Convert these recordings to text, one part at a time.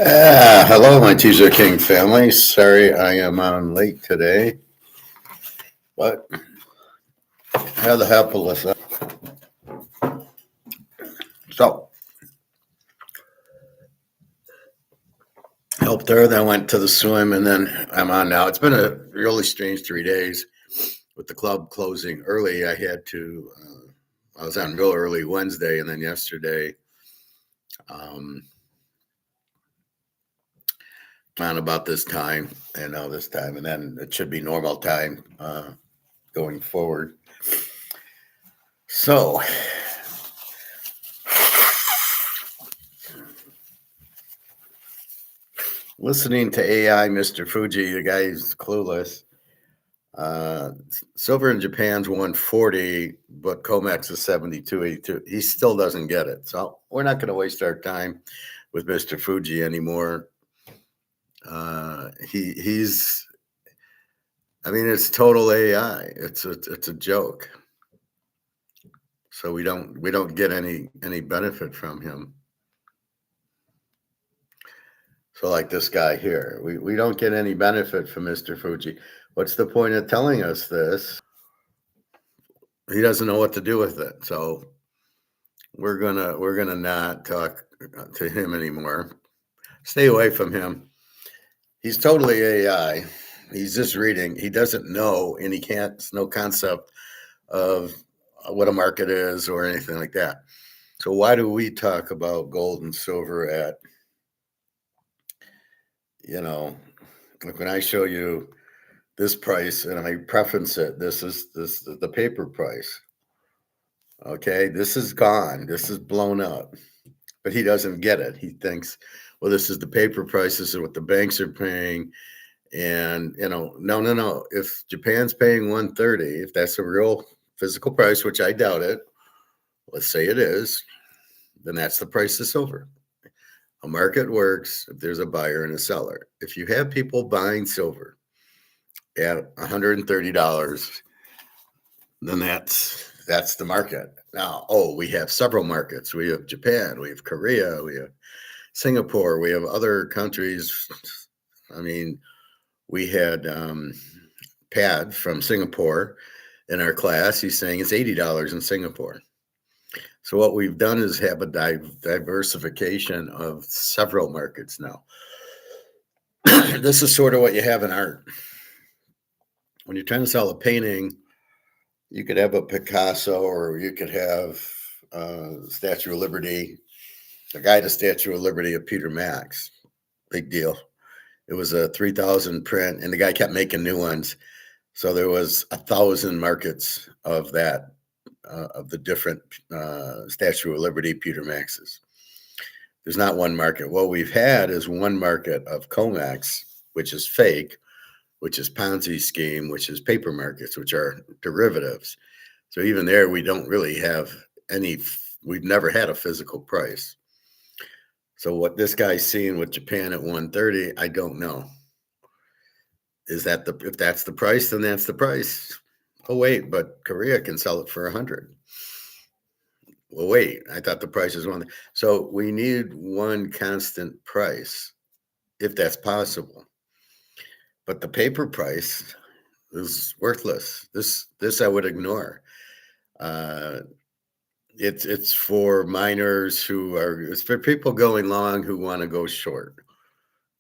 Hello, my Teaserking family. Sorry I am on late today, but I had the help of Alyssa. So, helped her, then went to the swim, and then I'm on now. It's been a really strange 3 days with the club closing early. I was on real early Wednesday, and then yesterday, um, on about this time, and now this time, and then it should be normal time going forward. So, listening to AI, Mr. Fuji, the guy's clueless. Uh, Silver in Japan's 140, but Comex is 72.82. He still doesn't get it. So we're not going to waste our time with Mr. Fuji anymore. He's I mean, it's total AI. It's a joke. So we don't get any benefit from him. So like this guy here, we don't get any benefit from Mr. Fuji. What's the point of telling us this? He doesn't know what to do with it. So we're gonna not talk to him anymore. Stay away from him. He's totally AI. He's just reading. He doesn't know, and he can't. No concept of what a market is or anything like that. So why do we talk about gold and silver at, like when I show you this price and I preference it, this is the paper price. Okay, this is gone. This is blown up. But he doesn't get it. He thinks, well, this is the paper price. This is what the banks are paying. And, no. If Japan's paying 130, if that's a real physical price, which I doubt it, let's say it is, then that's the price of silver. A market works if there's a buyer and a seller. If you have people buying silver at $130, then that's the market. Now, we have several markets. We have Japan, we have Korea, we have Singapore, we have other countries. I mean, we had Pad from Singapore in our class. He's saying it's $80 in Singapore. So what we've done is have a diversification of several markets now. This is sort of what you have in art. When you're trying to sell a painting, you could have a Picasso, or you could have Statue of Liberty. The guy to Statue of Liberty of Peter Max. Big deal. It was a 3,000 print, and the guy kept making new ones. So there was 1,000 markets of that, of the different Statue of Liberty Peter Maxes. There's not one market. What we've had is one market of COMEX, which is fake, which is Ponzi scheme, which is paper markets, which are derivatives. So even there, we don't really have we've never had a physical price. So what this guy's seeing with Japan at 130, I don't know. If that's the price, then that's the price. Oh, wait, but Korea can sell it for 100. Well, wait, I thought the price was one. So we need one constant price, if that's possible. But the paper price is worthless. This I would ignore. It's for miners it's for people going long who want to go short.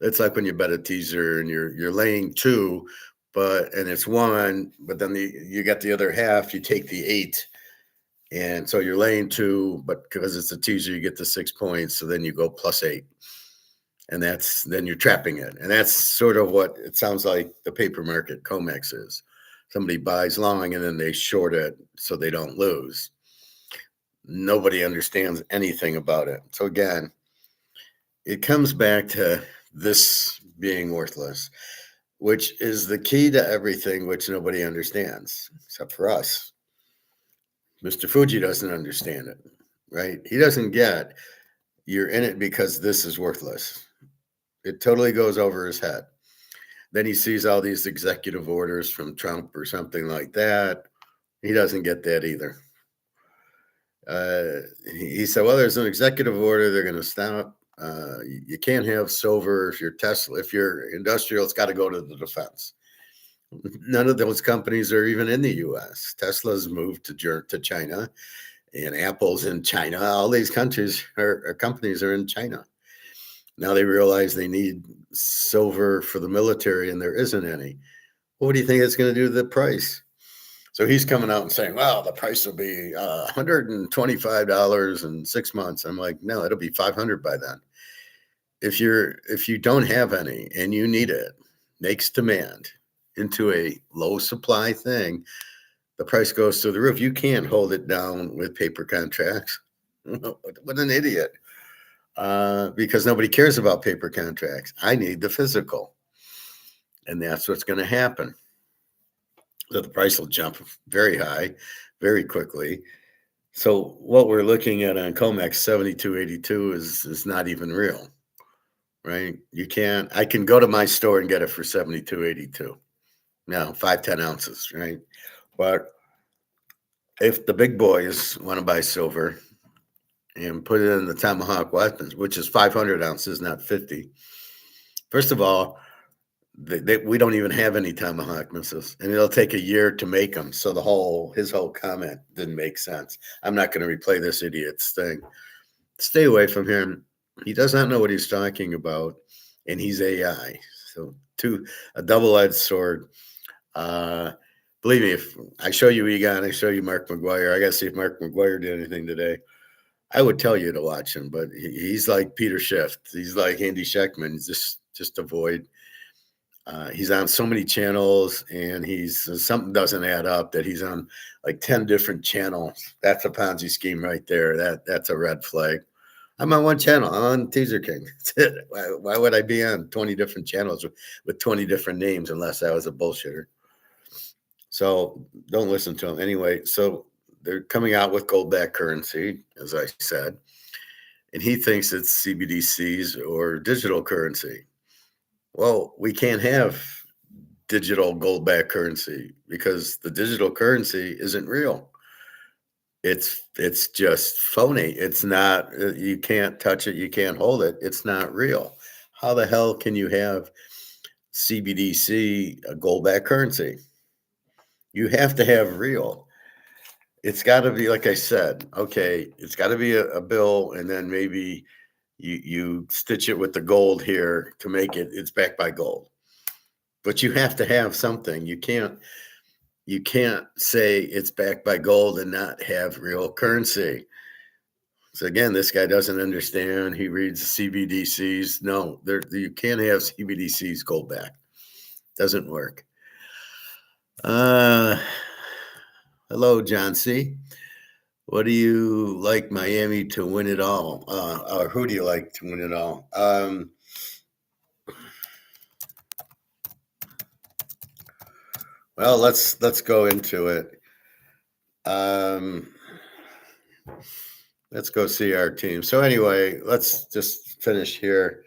It's like when you bet a teaser and you're laying 2, and it's 1, but then you get the other half, you take the 8. And so you're laying 2, but because it's a teaser, you get the 6 points. So then you go +8. And then you're trapping it. And that's sort of what it sounds like the paper market COMEX is. Somebody buys long and then they short it so they don't lose. Nobody understands anything about it. So again, it comes back to this being worthless, which is the key to everything, which nobody understands except for us. Mr. Fuji doesn't understand it, right? He doesn't get you're in it because this is worthless. It totally goes over his head. Then he sees all these executive orders from Trump or something like that. He doesn't get that either. He said, well, there's an executive order. They're going to stop You can't have silver if you're Tesla. If you're industrial, it's got to go to the defense. None of those companies are even in the U.S. Tesla's moved to China, and Apple's in China. All these countries or companies are in China. Now they realize they need silver for the military, and there isn't any. What do you think it's going to do to the price? So he's coming out and saying, well, the price will be $125 in 6 months. I'm like, no, it'll be 500 by then. If you don't have any and you need it, makes demand into a low supply thing, the price goes through the roof. You can't hold it down with paper contracts. What an idiot. Because nobody cares about paper contracts. I need the physical. And that's what's going to happen. So the price will jump very high, very quickly. So what we're looking at on COMEX 7282 is not even real, right? I can go to my store and get it for 7282. Now, 5-10 ounces, right? But if the big boys want to buy silver and put it in the tomahawk weapons, which is 500 ounces, not 50. First of all, we don't even have any tomahawk missiles, and it'll take a year to make them. So his whole comment didn't make sense. I'm not going to replay this idiot's thing. Stay away from him. He does not know what he's talking about, and he's AI. So a double-edged sword. Believe me, if I show you Egon, I show you Mark McGuire. I got to see if Mark McGuire did anything today. I would tell you to watch him, but he's like Peter Schiff. He's like Andy Scheckman. Just avoid. He's on so many channels, and something doesn't add up that he's on like 10 different channels. That's a Ponzi scheme right there. That's a red flag. I'm on one channel. I'm on Teaserking. That's it. Why would I be on 20 different channels with 20 different names unless I was a bullshitter? So don't listen to him. Anyway, so they're coming out with gold-backed currency, as I said, and he thinks it's CBDCs or digital currency. Well, we can't have digital gold-backed currency because the digital currency isn't real. It's just phony. It's not. You can't touch it. You can't hold it. It's not real. How the hell can you have CBDC, a gold-backed currency? You have to have real. It's got to be, like I said, okay, it's got to be a bill, and then maybe you stitch it with the gold here to make it's backed by gold. But you have to have something. You can't say it's backed by gold and not have real currency. So again, this guy doesn't understand. He reads CBDCs. No, you can't have CBDCs gold back. Doesn't work. Hello, John C. What do you like Miami to win it all? Or who do you like to win it all? Well, let's go into it. Let's go see our team. So anyway, let's just finish here.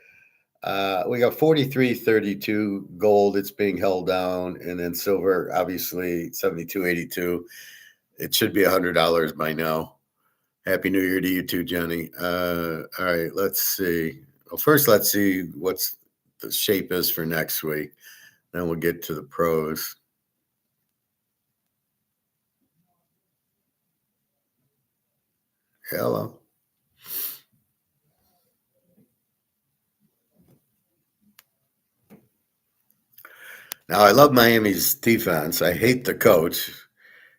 We got 43.32 gold. It's being held down, and then silver, obviously 72.82. It should be $100 by now. Happy New Year to you too, Johnny. All right, let's see. Well, first, let's see what's the shape is for next week. Then we'll get to the pros. Hello. Now, I love Miami's defense. I hate the coach.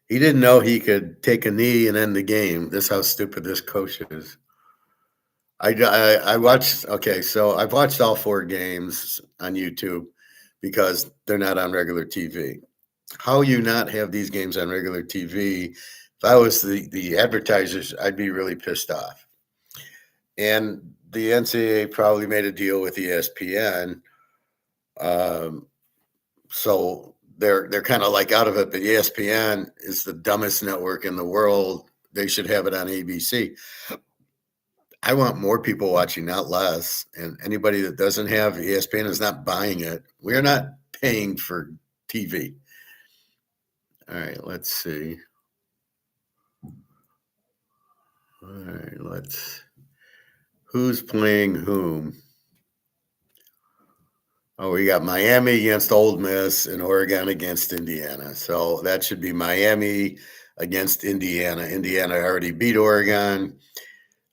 He didn't know he could take a knee and end the game. This is how stupid this coach is. I watched. Okay, so I've watched all 4 games on YouTube because they're not on regular TV. How you not have these games on regular TV? If I was the advertisers, I'd be really pissed off. And the NCAA probably made a deal with ESPN, so they're kind of like out of it. But ESPN is the dumbest network in the world. They should have it on ABC. I want more people watching, not less. And anybody that doesn't have ESPN is not buying it. We're not paying for TV. All right, let's see. All right, Who's playing whom? Oh, we got Miami against Ole Miss and Oregon against Indiana. So that should be Miami against Indiana. Indiana already beat Oregon.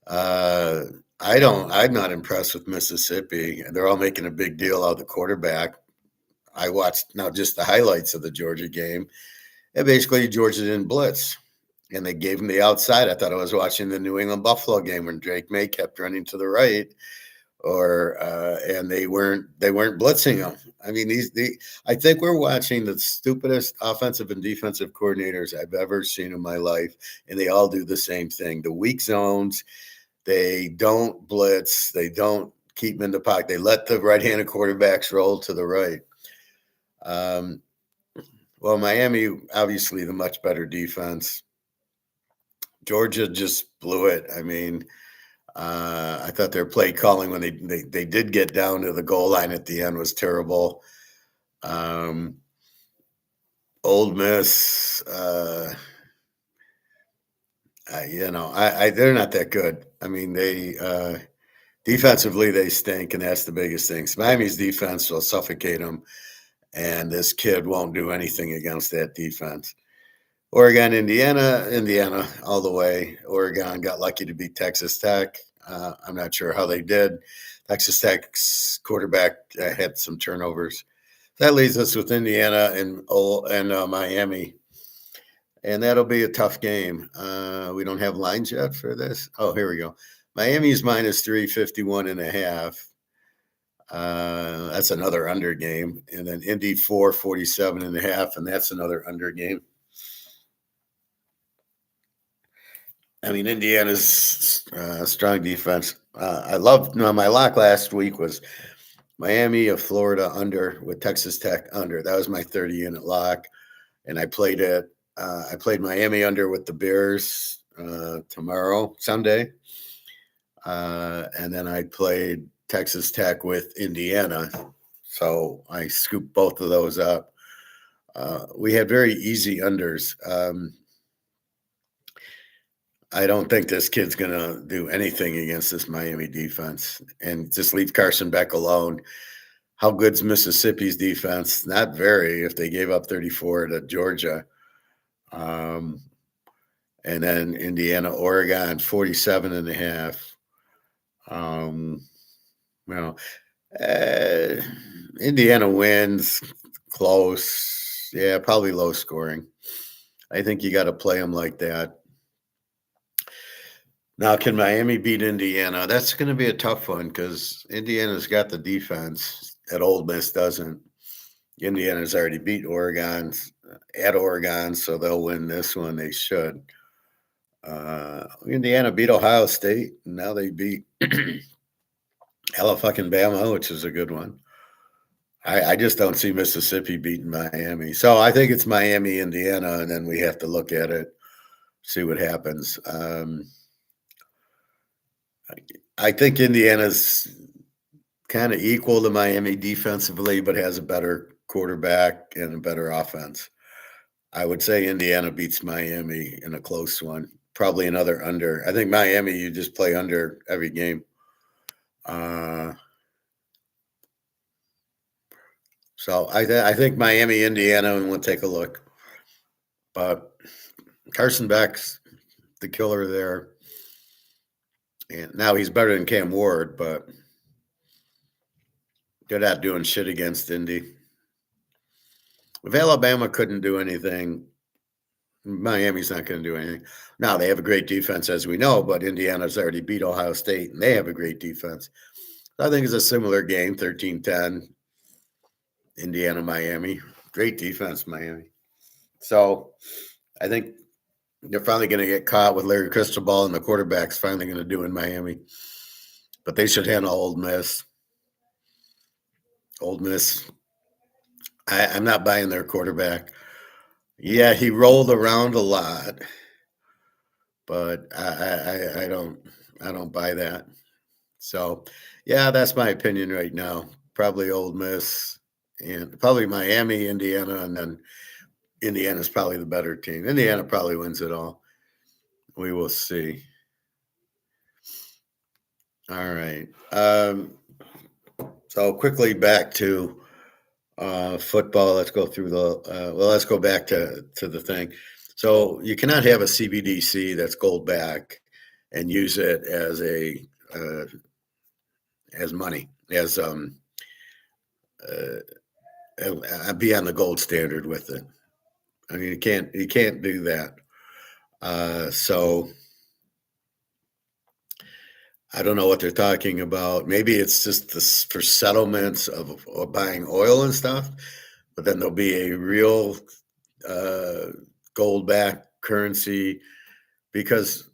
Uh, I'm not impressed with Mississippi. They're all making a big deal out of the quarterback. I watched now just the highlights of the Georgia game. And basically, Georgia didn't blitz, and they gave him the outside. I thought I was watching the New England Buffalo game when Drake May kept running to the right, and they weren't blitzing him. I mean, I think we're watching the stupidest offensive and defensive coordinators I've ever seen in my life, and they all do the same thing. The weak zones, they don't blitz, they don't keep them in the pocket. They let the right-handed quarterbacks roll to the right. Well, Miami, obviously the much better defense. Georgia just blew it. I mean, I thought their play calling when they did get down to the goal line at the end was terrible. Old Miss, they're not that good. I mean, they defensively they stink, and that's the biggest thing. So Miami's defense will suffocate them, and this kid won't do anything against that defense. Oregon, Indiana all the way. Oregon got lucky to beat Texas Tech. I'm not sure how they did. Texas Tech's quarterback had some turnovers. That leaves us with Indiana and Miami, and that'll be a tough game. We don't have lines yet for this. Oh, here we go. Miami's minus 351.5. That's another under game, and then Indy 447.5, and that's another under game. I mean, Indiana's strong defense. I loved my lock last week was Miami of Florida under with Texas Tech under. That was my 30-unit lock, and I played it. I played Miami under with the Bears Sunday, and then I played Texas Tech with Indiana. So I scooped both of those up. We had very easy unders. I don't think this kid's going to do anything against this Miami defense, and just leave Carson Beck alone. How good's Mississippi's defense? Not very if they gave up 34 to Georgia. And then Indiana, Oregon, 47.5. Indiana wins close. Yeah, probably low scoring. I think you got to play them like that. Now, can Miami beat Indiana? That's going to be a tough one because Indiana's got the defense that Ole Miss doesn't. Indiana's already beat Oregon at Oregon, so they'll win this one. They should. Indiana beat Ohio State, and now they beat Alabama, which is a good one. I just don't see Mississippi beating Miami. So I think it's Miami, Indiana, and then we have to look at it, see what happens. I think Indiana's kind of equal to Miami defensively, but has a better quarterback and a better offense. I would say Indiana beats Miami in a close one. Probably another under. I think Miami, you just play under every game. So I think Miami, Indiana, and we'll take a look. But Carson Beck's the killer there. And now he's better than Cam Ward, but they're not doing shit against Indy. If Alabama couldn't do anything, Miami's not going to do anything. Now, they have a great defense, as we know, but Indiana's already beat Ohio State, and they have a great defense. I think it's a similar game, 13-10, Indiana-Miami. Great defense, Miami. So I think they're finally going to get caught with Larry Cristobal, and the quarterback's finally going to do in Miami. But they should handle Ole Miss. Ole Miss, I'm not buying their quarterback. Yeah, he rolled around a lot, but I don't buy that. So, yeah, that's my opinion right now. Probably Ole Miss and probably Miami, Indiana, and then Indiana's probably the better team. Indiana probably wins it all. We will see. All right. So quickly back to football. Let's go through let's go back to the thing. So you cannot have a CBDC that's gold back and use it uh, as money, as be on the gold standard with it. I mean, you can't do that. So I don't know what they're talking about. Maybe it's just this for settlements of buying oil and stuff, but then there'll be a real uh, gold backed currency because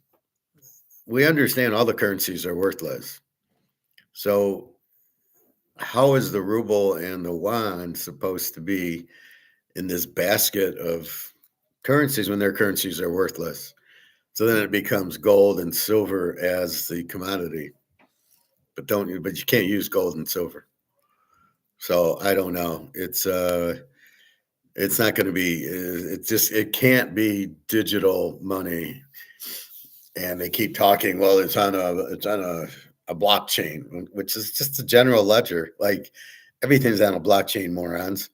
we understand all the currencies are worthless. So how is the ruble and the yuan supposed to be in this basket of currencies when their currencies are worthless? So then it becomes gold and silver as the commodity, but you can't use gold and silver. So I don't know. It's not going to be. It can't be digital money. And they keep talking. Well, it's on a blockchain, which is just a general ledger. Like everything's on a blockchain, morons.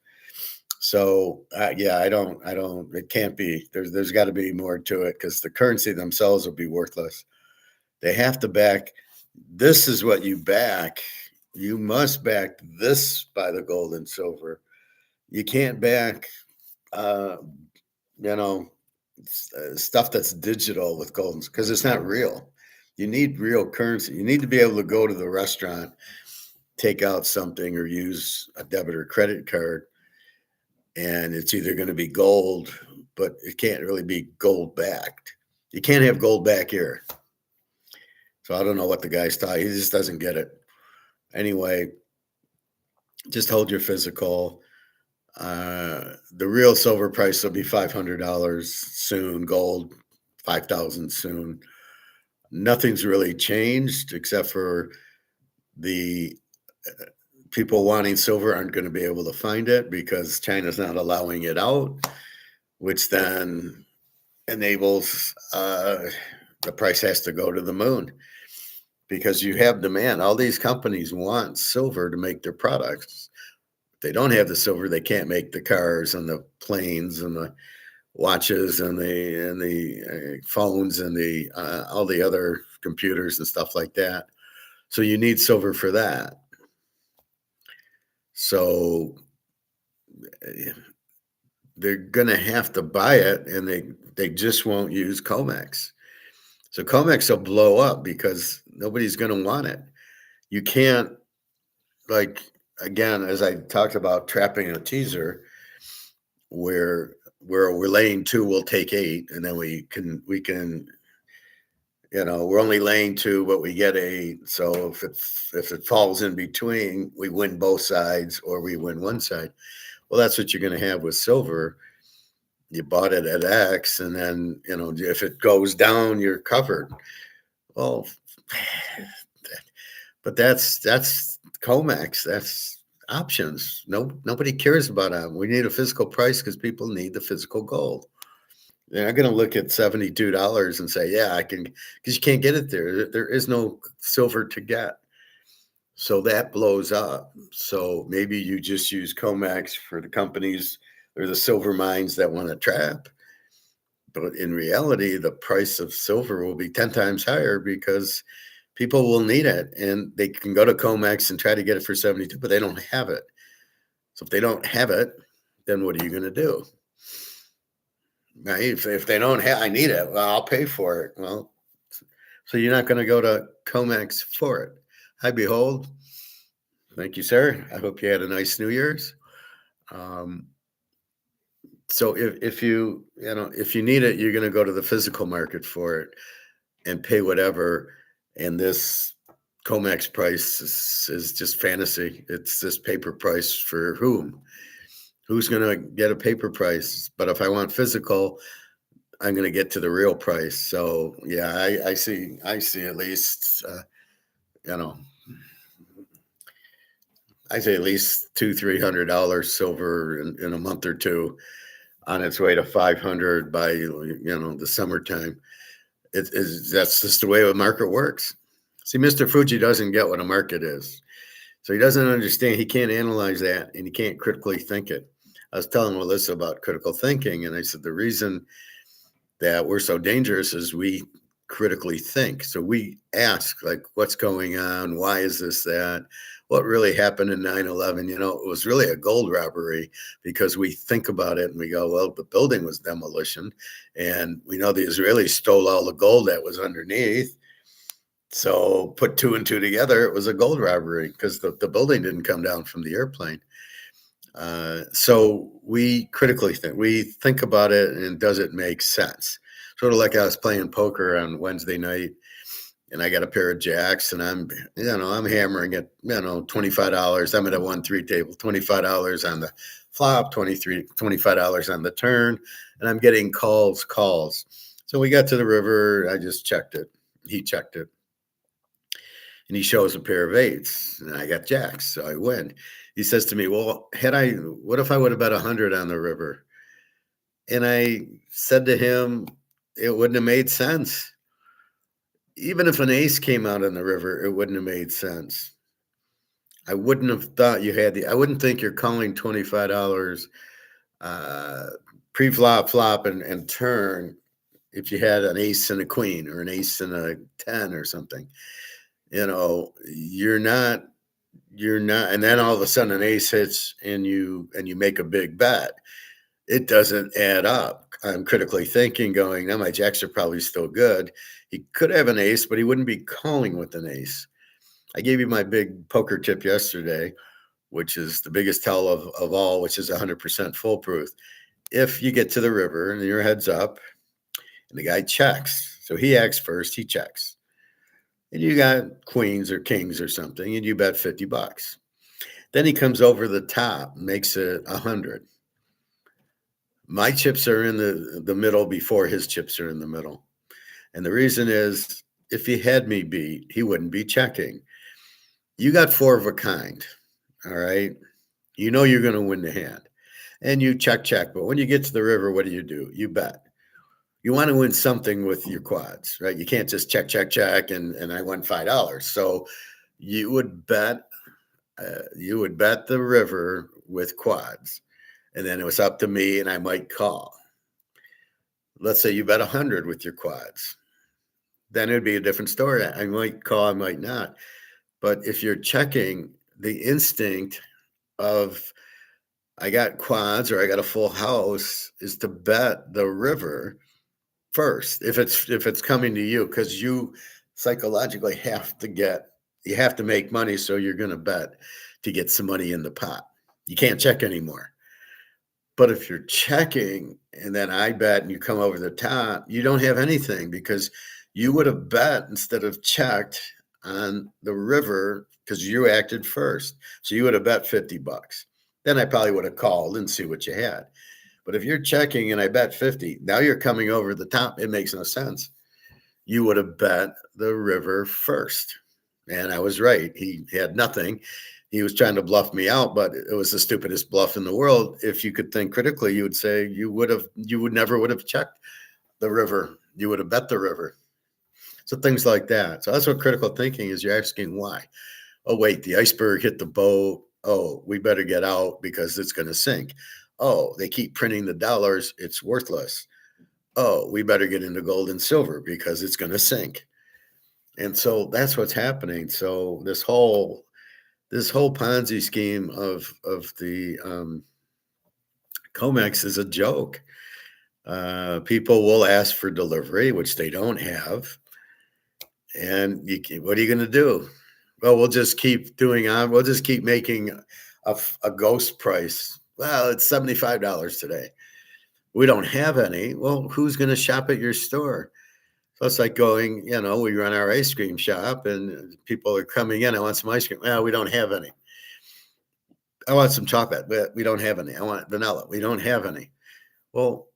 So yeah, I don't. It can't be. There's got to be more to it because the currency themselves will be worthless. They have to back. This is what you back. You must back this by the gold and silver. You can't back, uh, you know, stuff that's digital with gold because it's not real. You need real currency. You need to be able to go to the restaurant, take out something, or use a debit or credit card, and it's either going to be gold, but it can't really be gold backed. You can't have gold back here. So I don't know what the guy's talking. He just doesn't get it. Anyway, just hold your physical. The real silver price will be $500 soon. Gold, 5,000 soon. Nothing's really changed except for the people wanting silver aren't going to be able to find it because China's not allowing it out, which then enables the price has to go to the moon because you have demand. All these companies want silver to make their products. If they don't have the silver, they can't make the cars and the planes and the watches and the phones and the all the other computers and stuff like that. So you need silver for that. So they're going to have to buy it, and they just won't use Comex. So Comex will blow up because nobody's going to want it. You can't, like, again, as I talked about trapping a teaser, where we're laying 2, we'll take 8, and then we can we're only laying 2, but we get 8. So if it falls in between, we win both sides or we win one side. Well, that's what you're going to have with silver. You bought it at X, and then if it goes down, you're covered. Well, but that's Comex. That's options. Nobody cares about them. We need a physical price because people need the physical gold. They're not going to look at $72 and say, "Yeah, I can," because you can't get it there. There is no silver to get. So that blows up. So maybe you just use Comex for the companies or the silver mines that want to trap. But in reality, the price of silver will be 10 times higher because people will need it. And they can go to Comex and try to get it for 72, but they don't have it. So if they don't have it, then what are you going to do? Right? If they don't have, I need it. Well, I'll pay for it. Well, so you're not going to go to Comex for it. Hi, behold. Thank you, sir. I hope you had a nice New Year's. So if you need it, you're going to go to the physical market for it and pay whatever. And this Comex price is just fantasy. It's this paper price for whom? Who's going to get a paper price? But if I want physical, I'm going to get to the real price. So yeah, I see at least I say at least $200-300 silver in a month or two on its way to 500 by the summertime. That's just the way the market works. See, Mr. Fuji doesn't get what a market is. So he doesn't understand. He can't analyze that and he can't critically think it. I was telling Melissa about critical thinking, and I said the reason that we're so dangerous is we critically think. So we ask, like, what's going on? Why is this that? What really happened in 9/11? You know, it was really a gold robbery because we think about it and we go, well, the building was demolition. And we know the Israelis stole all the gold that was underneath. So put two and two together, it was a gold robbery because the building didn't come down from the airplane. So we critically think. We think about it, and does it make sense? Sort of like I was playing poker on Wednesday night, and I got a pair of jacks, and I'm hammering at $25. I'm at a 1-3 table, $25 on the flop, $25 on the turn, and I'm getting calls. So we got to the river. I just checked it. He checked it. And he shows a pair of eights, and I got jacks, so I win. He says to me, "Well, what if I would have bet 100 on the river?" And I said to him, "It wouldn't have made sense. Even if an ace came out on the river, it wouldn't have made sense. I wouldn't have thought you had I wouldn't think you're calling $25 pre-flop, flop, and turn if you had an ace and a queen or an ace and a 10 or something. You're not, and then all of a sudden an ace hits and you make a big bet. It doesn't add up." I'm critically thinking, going, now my jacks are probably still good. He could have an ace, but he wouldn't be calling with an ace. I gave you my big poker tip yesterday, which is the biggest tell of all, which is 100% foolproof. If you get to the river and your head's up and the guy checks, so he acts first, he checks, and you got queens or kings or something, and you bet $50. Then he comes over the top, makes it 100. My chips are in the middle before his chips are in the middle. And the reason is, if he had me beat, he wouldn't be checking. You got four of a kind, all right? You know you're going to win the hand. And you check. But when you get to the river, what do? You bet. You want to win something with your quads, right? You can't just check, and I won $5. So you would bet the river with quads. And then it was up to me, and I might call. Let's say you bet 100 with your quads. Then it'd be a different story. I might call, I might not. But if you're checking, the instinct of I got quads or I got a full house is to bet the river first if it's coming to you, because you psychologically have to make money, so you're going to bet to get some money in the pot. You can't check anymore. But if you're checking and then I bet and you come over the top, you don't have anything because you would have bet instead of checked on the river because you acted first. So you would have bet $50. Then I probably would have called and see what you had. But if you're checking and I bet 50, now you're coming over the top. It makes no sense. You would have bet the river first. And I was right. He had nothing. He was trying to bluff me out, but it was the stupidest bluff in the world. If you could think critically, you would say you never would have checked the river. You would have bet the river. So things like that. So that's what critical thinking is. You're asking why. Oh, wait, the iceberg hit the boat. Oh, we better get out because it's going to sink. Oh, they keep printing the dollars. It's worthless. Oh, we better get into gold and silver because it's going to sink. And so that's what's happening. So this whole Ponzi scheme of the COMEX is a joke. People will ask for delivery, which they don't have. And what are you going to do? Well, we'll just keep we'll just keep making a ghost price. Well, it's $75 today. We don't have any. Well, who's going to shop at your store? So it's like going, we run our ice cream shop and people are coming in. I want some ice cream. Well, we don't have any. I want some chocolate, but we don't have any. I want vanilla. We don't have any. Well,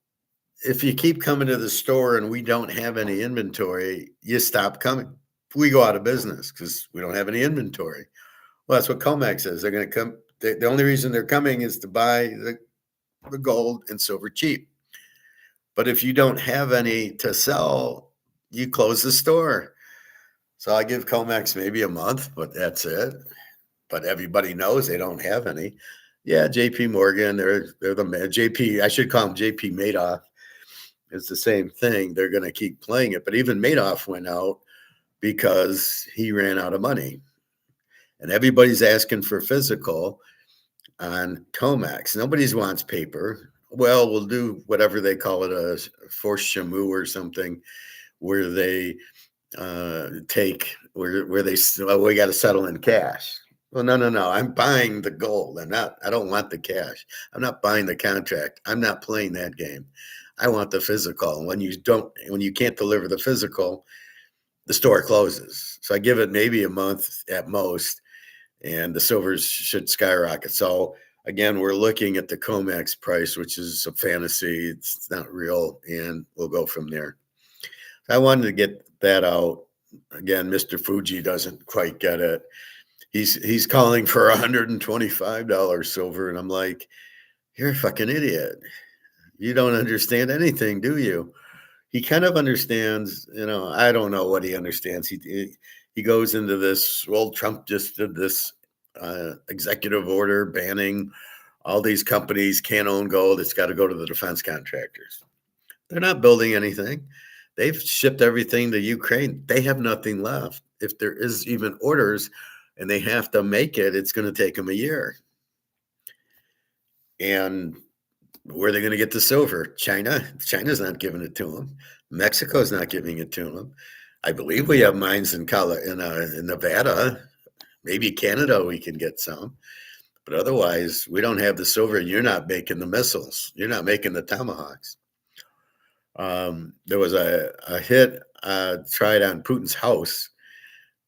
if you keep coming to the store and we don't have any inventory, you stop coming. We go out of business because we don't have any inventory. Well, that's what COMEX is. They're going to come. The only reason they're coming is to buy the gold and silver cheap. But if you don't have any to sell, you close the store. So I give Comex maybe a month, but that's it. But everybody knows they don't have any. Yeah, JP Morgan, they're the JP, I should call them JP Madoff. It's the same thing. They're going to keep playing it. But even Madoff went out because he ran out of money. And everybody's asking for physical on Comex. Nobody wants paper. Well, we'll do whatever they call it, a forced shamu or something, where they take where they we got to settle in cash. Well, no. I'm buying the gold. I don't want the cash. I'm not buying the contract. I'm not playing that game. I want the physical. And when you can't deliver the physical, the store closes. So I give it maybe a month at most, and the silvers should skyrocket. So again, we're looking at the Comex price, which is a fantasy. It's not real, and we'll go from there. I wanted to get that out. Again, Mr. Fuji doesn't quite get it. He's calling for $125 silver, and I'm like, you're a fucking idiot. You don't understand anything, do you? He kind of understands, I don't know what he understands. He goes into this, well, Trump just did this executive order banning all these companies can't own gold. It's got to go to the defense contractors. They're not building anything. They've shipped everything to Ukraine. They have nothing left. If there is even orders and they have to make it, it's going to take them a year. And where are they going to get the silver? China's not giving it to them. Mexico's not giving it to them. I believe we have mines in Nevada. Maybe Canada we can get some. But otherwise, we don't have the silver. You're not making the missiles. You're not making the tomahawks. There was a hit tried on Putin's house.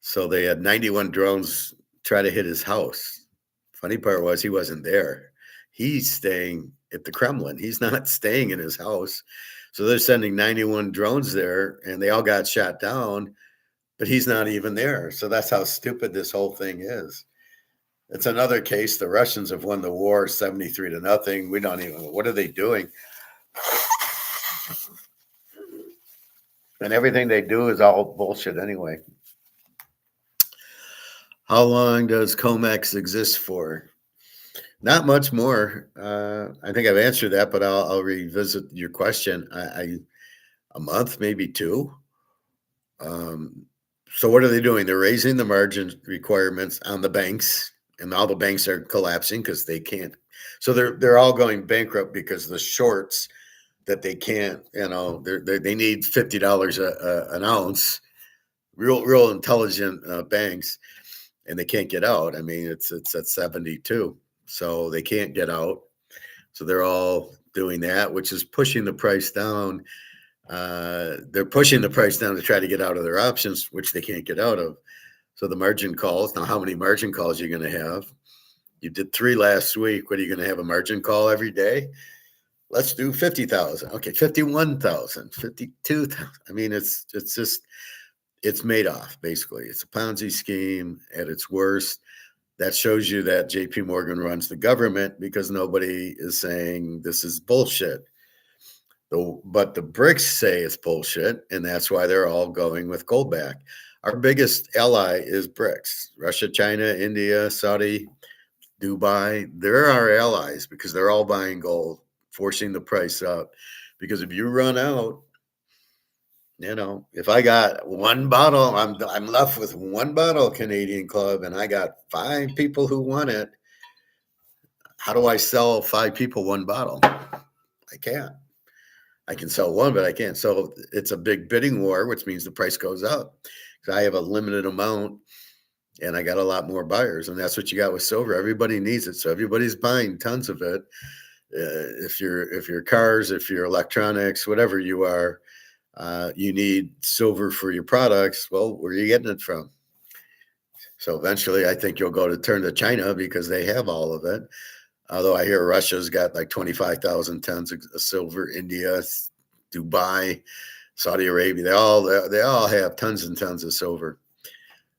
So they had 91 drones try to hit his house. Funny part was he wasn't there. He's staying at the Kremlin. He's not staying in his house. So they're sending 91 drones there, and they all got shot down, but he's not even there. So that's how stupid this whole thing is. It's another case. The Russians have won the war 73-0. We don't even, what are they doing? And everything they do is all bullshit anyway. How long does Comex exist for? Not much more. I think I've answered that, but I'll revisit your question. A month, maybe two. So what are they doing? They're raising the margin requirements on the banks, and all the banks are collapsing because they can't. So they're all going bankrupt because the shorts that they can't. They need $50 an ounce. Real intelligent banks, and they can't get out. I mean, it's at 72. So they can't get out. So they're all doing that, which is pushing the price down. They're pushing the price down to try to get out of their options, which they can't get out of. So the margin calls. Now, how many margin calls are you going to have? You did 3 last week. What are you going to have, a margin call every day? Let's do 50,000. Okay, 51,000, 52,000. I mean, it's made off, basically. It's a Ponzi scheme at its worst. That shows you that JP Morgan runs the government because nobody is saying this is bullshit. But the BRICS say it's bullshit, and that's why they're all going with gold back. Our biggest ally is BRICS. Russia, China, India, Saudi, Dubai. They're our allies because they're all buying gold, forcing the price up. Because if you run out, if I got one bottle, I'm left with one bottle Canadian Club, and I got 5 people who want it. How do I sell 5 people one bottle? I can't. I can sell one, but I can't. So it's a big bidding war, which means the price goes up. Because I have a limited amount, and I got a lot more buyers, and that's what you got with silver. Everybody needs it, so everybody's buying tons of it. If you're cars, if you're electronics, whatever you are. You need silver for your products. Well, where are you getting it from? So eventually, I think you'll turn to China because they have all of it. Although I hear Russia's got like 25,000 tons of silver. India, Dubai, Saudi Arabia, they all have tons and tons of silver,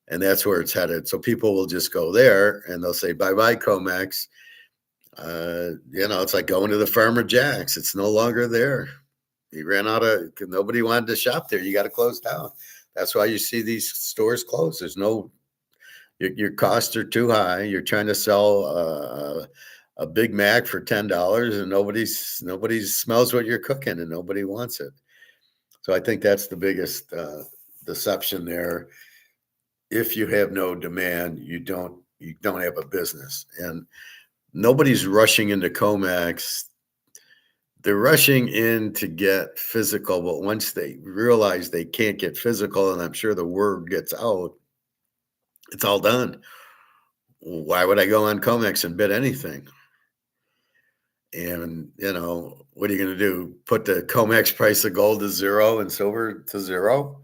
and that's where it's headed. So people will just go there and they'll say bye Comex. It's like going to the Farmer Jack's. It's no longer there. He ran out of, nobody wanted to shop there. You got to close down. That's why you see these stores close. There's no your costs are too high. You're trying to sell a Big Mac for $10, and nobody smells what you're cooking, and nobody wants it. So I think that's the biggest deception there. If you have no demand, you don't have a business, and nobody's rushing into Comex. They're rushing in to get physical, but once they realize they can't get physical, and I'm sure the word gets out, it's all done. Why would I go on Comex and bid anything? And what are you going to do? Put the Comex price of gold to zero and silver to zero?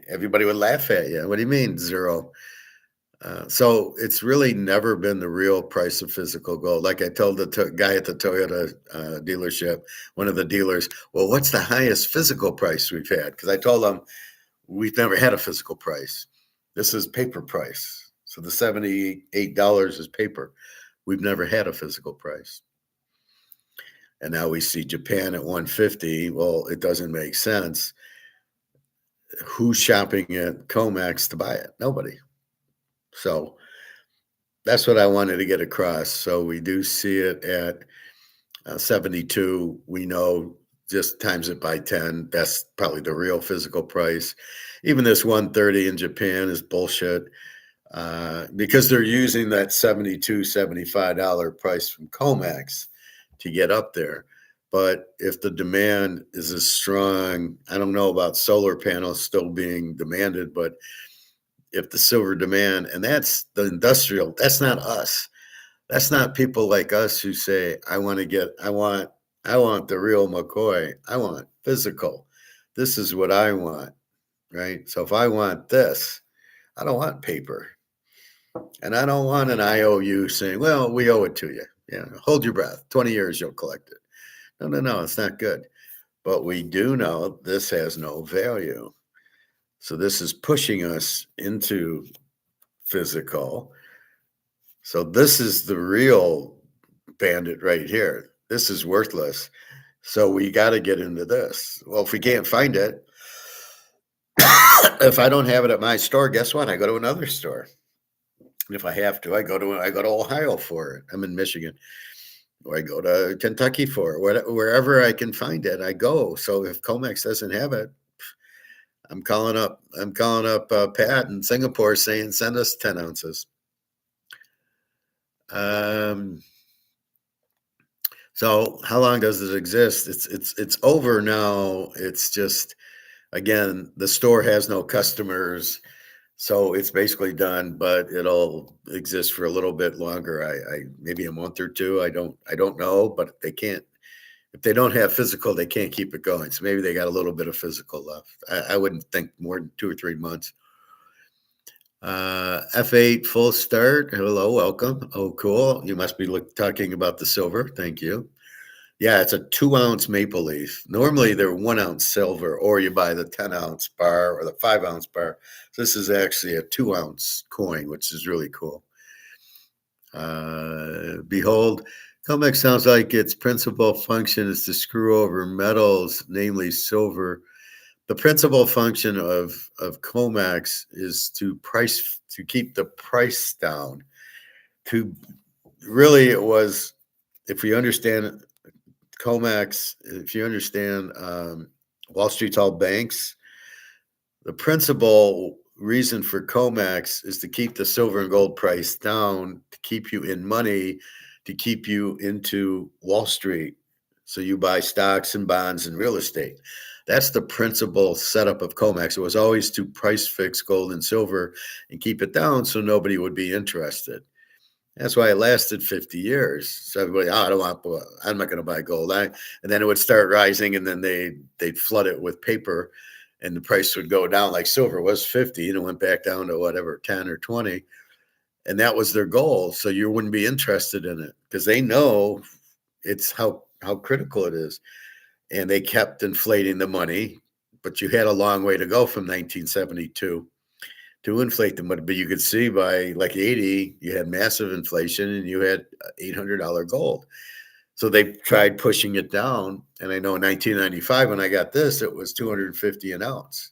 Everybody would laugh at you. What do you mean zero? So it's really never been the real price of physical gold. Like I told the guy at the Toyota dealership, one of the dealers, well, what's the highest physical price we've had? Because I told him we've never had a physical price. This is paper price. So the $78 is paper. We've never had a physical price. And now we see Japan at 150. Well, it doesn't make sense. Who's shopping at Comex to buy it? Nobody. So that's what I wanted to get across. So we do see it at 72. We know, just times it by 10. That's probably the real physical price. Even this 130 in Japan is bullshit because they're using that $72, $75 price from Comex to get up there. But if the demand is as strong, I don't know about solar panels still being demanded, but if the silver demand, and that's the industrial, that's not us. That's not people like us who say, I want the real McCoy. I want physical. This is what I want, right? So if I want this, I don't want paper. And I don't want an IOU saying, well, we owe it to you. Yeah, hold your breath. 20 years, you'll collect it. No, it's not good. But we do know this has no value. So this is pushing us into physical. So this is the real bandit right here. This is worthless. So we got to get into this. Well, if we can't find it, if I don't have it at my store, guess what? I go to another store. And if I have to, I go to Ohio for it. I'm in Michigan. Or I go to Kentucky for it. Wherever I can find it, I go. So if Comex doesn't have it, I'm calling up Pat in Singapore saying, send us 10 ounces. So how long does it exist? It's over now. It's just, again, the store has no customers, so it's basically done, but it'll exist for a little bit longer. I maybe a month or two. I don't know, but they can't, if they don't have physical, they can't keep it going. So maybe they got a little bit of physical left. I wouldn't think more than 2 or 3 months. F8 full start. Hello, welcome. Oh, cool. You must be talking about the silver. Thank you. Yeah, it's a 2-ounce maple leaf. Normally they're 1-ounce silver, or you buy the 10-ounce bar or the 5-ounce bar. So this is actually a 2-ounce coin, which is really cool. Behold, Comex sounds like its principal function is to screw over metals, namely silver. The principal function of Comex is to keep the price down. It was, if we understand Comex, if you understand Wall Street's all banks, the principal reason for Comex is to keep the silver and gold price down, to keep you in money, to keep you into Wall Street. So you buy stocks and bonds and real estate. That's the principal setup of Comex. It was always to price fix gold and silver and keep it down so nobody would be interested. That's why it lasted 50 years. So everybody, I'm not going to buy gold. And then it would start rising, and then they'd flood it with paper, and the price would go down. Like silver was 50, and it went back down to whatever, 10 or 20. And that was their goal. So you wouldn't be interested in it because they know it's how critical it is. And they kept inflating the money, but you had a long way to go from 1972 to inflate them. But you could see by like 80, you had massive inflation and you had $800 gold. So they tried pushing it down. And I know in 1995, when I got this, it was 250 an ounce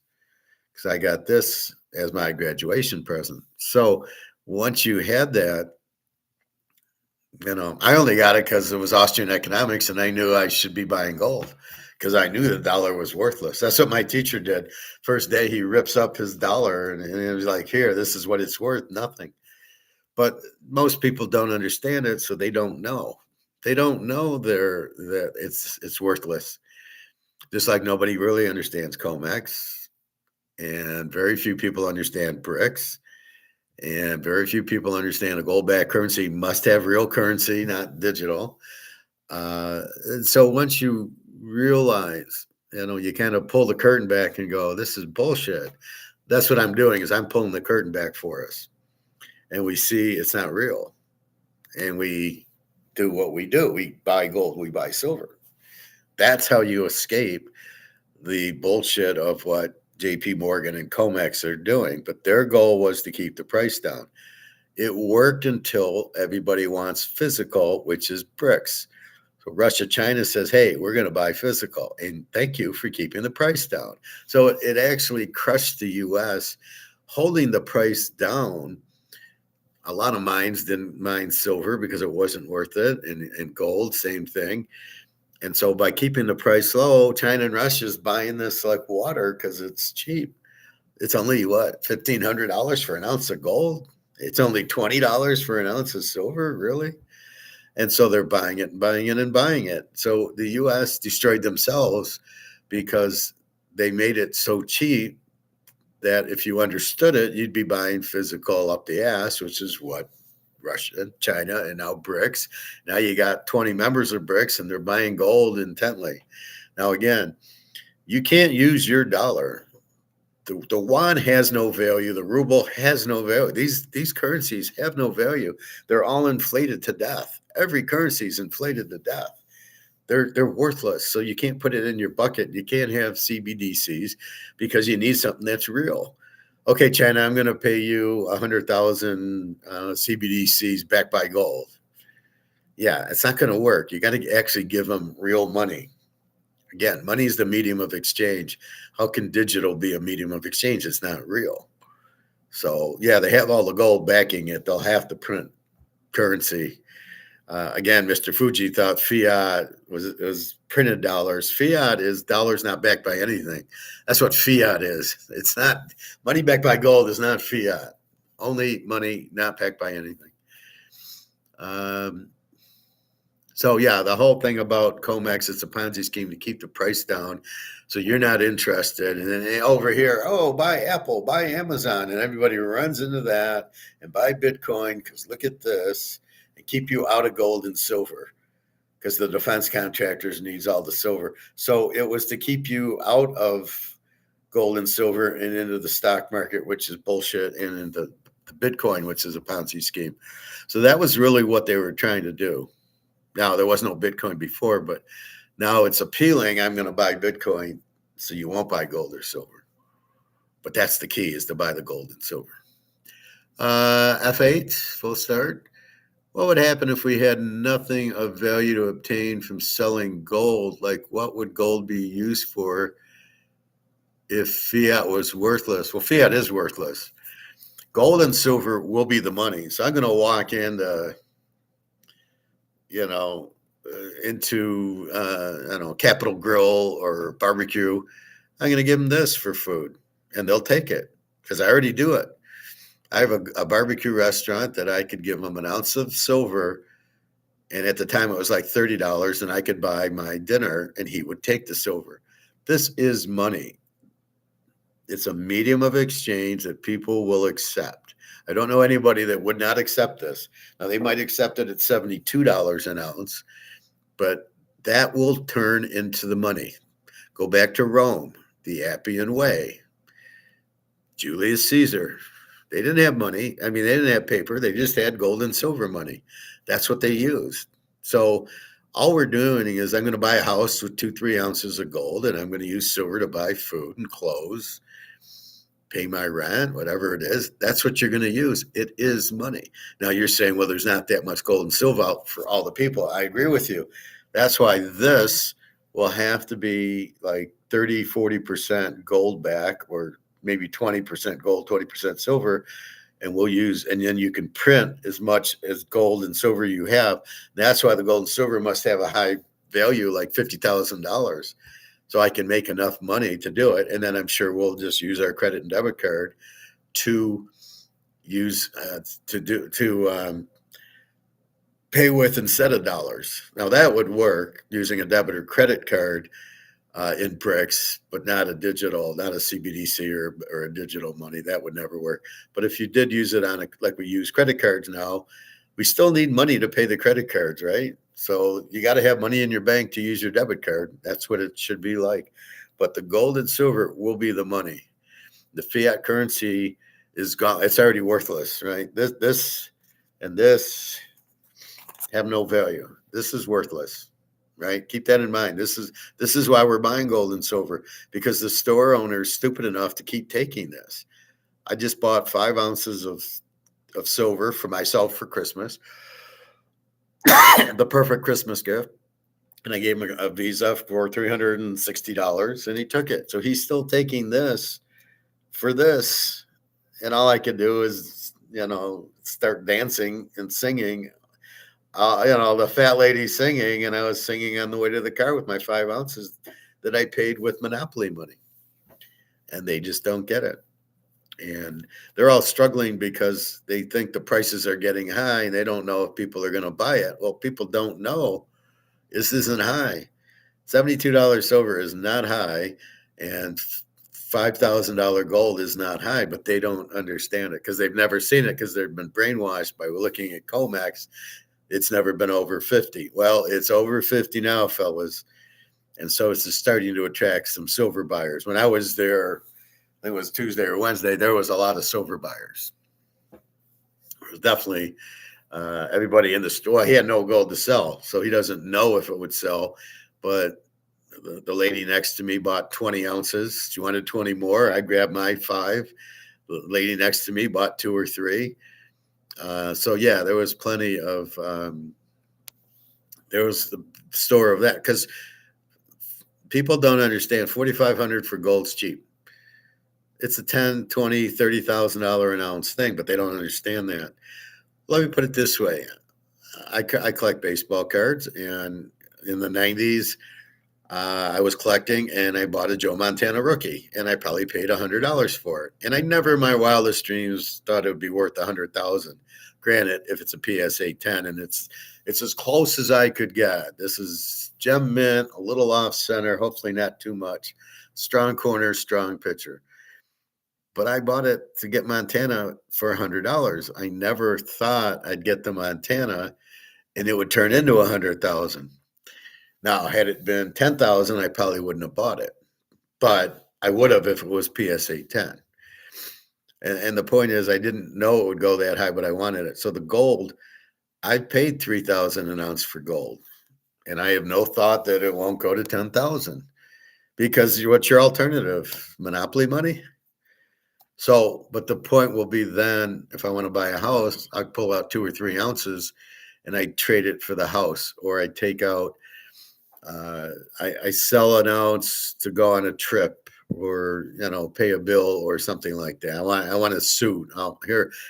because I got this as my graduation present. So once you had that, I only got it because it was Austrian economics and I knew I should be buying gold because I knew the dollar was worthless. That's what my teacher did. First day, he rips up his dollar and he was like, here, this is what it's worth, nothing. But most people don't understand it, so they don't know. They don't know that it's worthless. Just like nobody really understands COMEX, and very few people understand BRICS, and very few people understand a gold-backed currency must have real currency, not digital. And so once you realize, you kind of pull the curtain back and go, this is bullshit. That's what I'm doing is I'm pulling the curtain back for us. And we see it's not real. And we do what we do. We buy gold, we buy silver. That's how you escape the bullshit of what JP Morgan and COMEX are doing. But their goal was to keep the price down. It worked until everybody wants physical, which is BRICS. So Russia, China says, hey, we're going to buy physical. And thank you for keeping the price down. So it actually crushed the U.S., holding the price down. A lot of mines didn't mine silver because it wasn't worth it. And gold, same thing. And so by keeping the price low, China and Russia's buying this like water because it's cheap. It's only what, $1,500 for an ounce of gold? It's only $20 for an ounce of silver, really? And so they're buying it and buying it and buying it. So the U.S. destroyed themselves because they made it so cheap that if you understood it, you'd be buying physical up the ass, which is what Russia, China, and now BRICS. Now you got 20 members of BRICS and they're buying gold intently. Now, again, you can't use your dollar. The yuan has no value. The ruble has no value. These currencies have no value. They're all inflated to death. Every currency is inflated to death. They're worthless. So you can't put it in your bucket. You can't have CBDCs because you need something that's real. Okay, China, I'm going to pay you 100,000 CBDCs backed by gold. Yeah, it's not going to work. You got to actually give them real money. Again, money is the medium of exchange. How can digital be a medium of exchange? It's not real. So, yeah, they have all the gold backing it. They'll have to print currency. Again, Mr. Fuji thought fiat was printed dollars. Fiat is dollars not backed by anything. That's what fiat is. It's not money backed by gold is not fiat. Only money not backed by anything. So yeah, the whole thing about COMEX, it's a Ponzi scheme to keep the price down. So you're not interested. And then over here, oh, buy Apple, buy Amazon. And everybody runs into that and buy Bitcoin because look at this. Keep you out of gold and silver because the defense contractors needs all the silver. So it was to keep you out of gold and silver and into the stock market, which is bullshit, and into the Bitcoin, which is a Ponzi scheme. So that was really what they were trying to do. Now, there was no Bitcoin before, but now it's appealing. I'm going to buy Bitcoin so you won't buy gold or silver. But that's the key, is to buy the gold and silver. F8, full start. What would happen if we had nothing of value to obtain from selling gold? Like, what would gold be used for if fiat was worthless? Well, fiat is worthless. Gold and silver will be the money. So I'm going to walk into, into, I don't know, Capital Grill or barbecue. I'm going to give them this for food, and they'll take it because I already do it. I have a barbecue restaurant that I could give them an ounce of silver. And at the time it was like $30 and I could buy my dinner and he would take the silver. This is money. It's a medium of exchange that people will accept. I don't know anybody that would not accept this. Now they might accept it at $72 an ounce, but that will turn into the money. Go back to Rome, the Appian Way, Julius Caesar. They didn't have money. I mean, they didn't have paper. They just had gold and silver money. That's what they used. So all we're doing is I'm going to buy a house with 2-3 ounces of gold, and I'm going to use silver to buy food and clothes, pay my rent, whatever it is. That's what you're going to use. It is money. Now you're saying, well, there's not that much gold and silver out for all the people. I agree with you. That's why this will have to be like 30, 40% gold back, or maybe 20% gold, 20% silver. And we'll use, and then you can print as much as gold and silver you have. That's why the gold and silver must have a high value, like $50,000. So I can make enough money to do it. And then I'm sure we'll just use our credit and debit card to use to pay with instead of dollars. Now that would work using a debit or credit card in bricks, but not a digital, not a CBDC or a digital money. That would never work. But if you did use it on like we use credit cards now, we still need money to pay the credit cards, right? So you got to have money in your bank to use your debit card. That's what it should be like. But the gold and silver will be the money. The fiat currency is gone. It's already worthless, right? This and this have no value. This is worthless, right? Keep that in mind. This is why we're buying gold and silver, because the store owner is stupid enough to keep taking this. I just bought 5 ounces of silver for myself for Christmas, the perfect Christmas gift. And I gave him a Visa for $360 and he took it. So he's still taking this for this. And all I could do is, start dancing and singing. The fat lady singing, and I was singing on the way to the car with my 5 ounces that I paid with Monopoly money. And they just don't get it. And they're all struggling because they think the prices are getting high and they don't know if people are going to buy it. Well, people don't know this isn't high. $72 silver is not high, and $5,000 gold is not high, but they don't understand it because they've never seen it, because they've been brainwashed by looking at COMEX. It's never been over 50. Well, it's over 50 now, fellas. And so it's starting to attract some silver buyers. When I was there, I think it was Tuesday or Wednesday, there was a lot of silver buyers. There was definitely everybody in the store. He had no gold to sell, so he doesn't know if it would sell. But the lady next to me bought 20 ounces. She wanted 20 more. I grabbed my 5. The lady next to me bought 2 or 3. So yeah, there was plenty of there was the store of that, because people don't understand. 4,500 for gold's cheap. It's a 10, 20, $30,000 an ounce thing, but they don't understand that. Let me put it this way. I collect baseball cards, and in the 90s, I was collecting, and I bought a Joe Montana rookie, and I probably paid $100 for it. And I never in my wildest dreams thought it would be worth $100,000. Granted, if it's a PSA 10, and it's as close as I could get. This is gem mint, a little off center, hopefully not too much. Strong corner, strong pitcher. But I bought it to get Montana for $100. I never thought I'd get the Montana and it would turn into $100,000. Now, had it been 10,000, I probably wouldn't have bought it, but I would have if it was PSA 10. And the point is, I didn't know it would go that high, but I wanted it. So the gold, I paid $3,000 an ounce for gold, and I have no thought that it won't go to 10,000, because what's your alternative? Monopoly money? So, but the point will be then, if I want to buy a house, I pull out 2 or 3 ounces and I trade it for the house, or I take out, I sell an ounce to go on a trip, or pay a bill or something like that. I want a suit.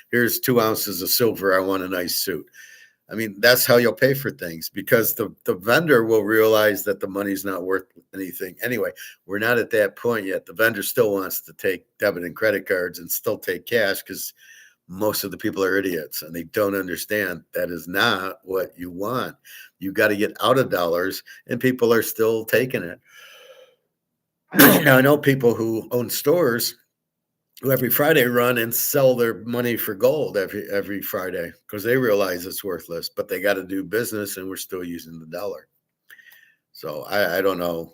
Here's 2 ounces of silver. I want a nice suit. I mean, that's how you'll pay for things, because the vendor will realize that the money's not worth anything. Anyway, we're not at that point yet. The vendor still wants to take debit and credit cards and still take cash, because most of the people are idiots and they don't understand that is not what you want. You got to get out of dollars, and people are still taking it. Now, I know people who own stores who every Friday run and sell their money for gold every Friday, because they realize it's worthless, but they got to do business, and we're still using the dollar. So I don't know.